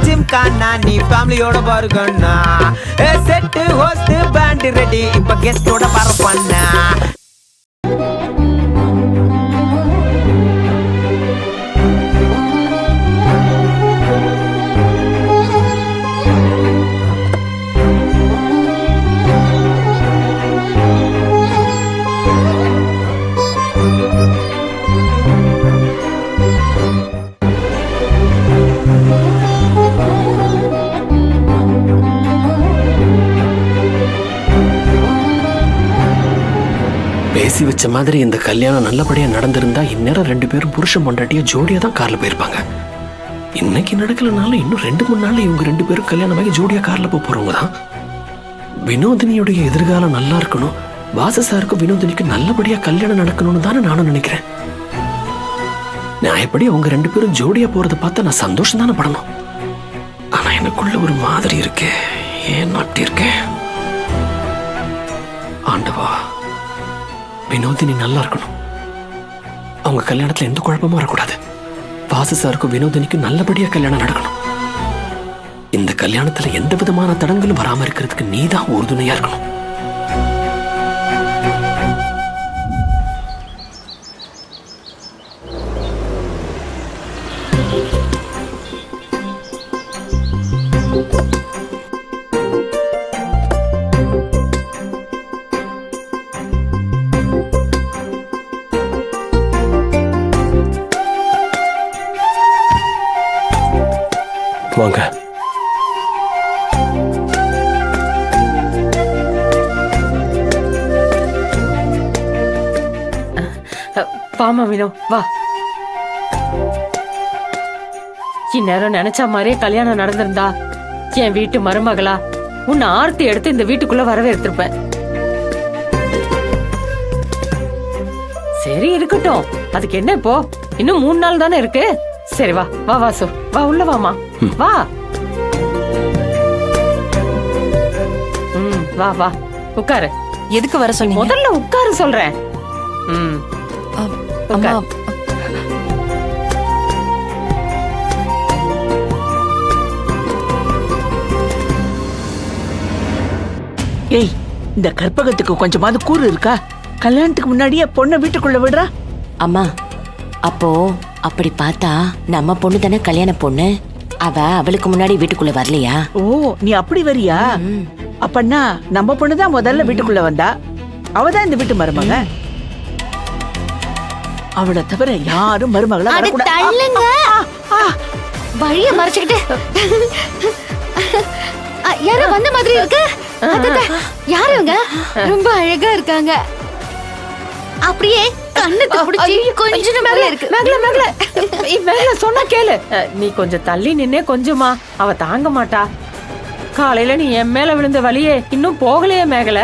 ஜிம்கானா நீ ஃபேமிலியோட பாருக்கண்ணா. Set host pant ready இப்ப கெஸ்டோட பரப்பண்ணா. பேசி வச்ச மாதிரி இந்த கல்யாணம் நல்லபடியா நடந்திருந்தா இந்நேரம் 2 பேரும் புருஷன் பொண்டாட்டிய ஜோடியா தான் கார்ல போயிருப்பாங்க. இன்னைக்கு நடக்கலனாலும் இன்னும் 2-3 நாள்ல இவங்க 2 பேரும் கல்யாணமாகி ஜோடியா கார்ல போறவங்க தான். வினோதினியுடைய எதிர்காலம் நல்லா இருக்கணும், வாசு சாருக்கும் வினோதினிக்கு நல்லபடியா கல்யாணம் நடக்கணும்னு தானே நானும் நினைக்கிறேன். நான் எப்படி அவங்க 2 பேரும் ஜோடியா போறதை பார்த்தா நான் சந்தோஷம் தானே படணும். ஆனா எனக்குள்ள ஒரு மாதிரி இருக்கே, ஏன் அப்படி இருக்கேன்? ஆண்டவா, வினோதினி நல்லா இருக்கணும், அவங்க கல்யாணத்துல எந்த குழப்பமும் வரக்கூடாது. வாசு சாருக்கும் வினோதினிக்கும் நல்லபடியா கல்யாணம் நடக்கணும். இந்த கல்யாணத்துல எந்த விதமான தடங்களும் வராம இருக்கிறதுக்கு நீதான் உறுதுணையா இருக்கணும். வாங்க. பாமா வினோ, வா. இந்நேரம் நினைச்ச மாதிரியே கல்யாணம் நடந்திருந்தா என் வீட்டு மருமகளா உன்னை ஆர்த்தி எடுத்து இந்த வீட்டுக்குள்ள வரவேற்றிருப்பேன். சரி இருக்கட்டும், அதுக்கு என்ன இப்போ, இன்னும் 3 நாள் தானே இருக்கு. சரி வா வா வாசு, வா உள்ள வாமா, வா. வா வா உட்காரு. எதுக்கு வர சொன்னீங்க? முதல்ல உட்காரு சொல்றேன். அம்மா, ஏய், இந்த கற்பகத்துக்கு கொஞ்சமாவது கூறு இருக்கா? கல்யாணத்துக்கு முன்னாடியே பொண்ணை வீட்டுக்குள்ள விடுறா. அம்மா, அப்போ அப்படி பார்த்தா நம்ம பொண்ணு தானே கல்யாண பொண்ணு. அவளுக்கு முன்னாடி வீட்டுக்குள்ள வரலையா? ஓ, நீ அப்படி வரியா? அப்பன்னா நம்ம பொண்ணுதான் முதல்ல வீட்டுக்குள்ள வந்தா. அவதான் இந்த வீட்டு மருமக. அவளை தவிர யாரும் மருமகளா தள்ளுங்க, வழிய மறைச்சுக்கிட்டு. யாரோ வந்த மாதிரி இருக்கு. யாருங்க? ரொம்ப அழகா இருக்காங்க. அப்படியே கண்ணத்தை பிடிச்சி கொஞ்சம் மேல இருக்கு. மேல சொன்னா கேளு. நீ கொஞ்சம் தள்ளி நின்னே கொஞ்சமா, அவ தாங்க மாட்டா. காலையில நீ என் மேல விழுந்த வழியே இன்னும் போகலையே மேகல.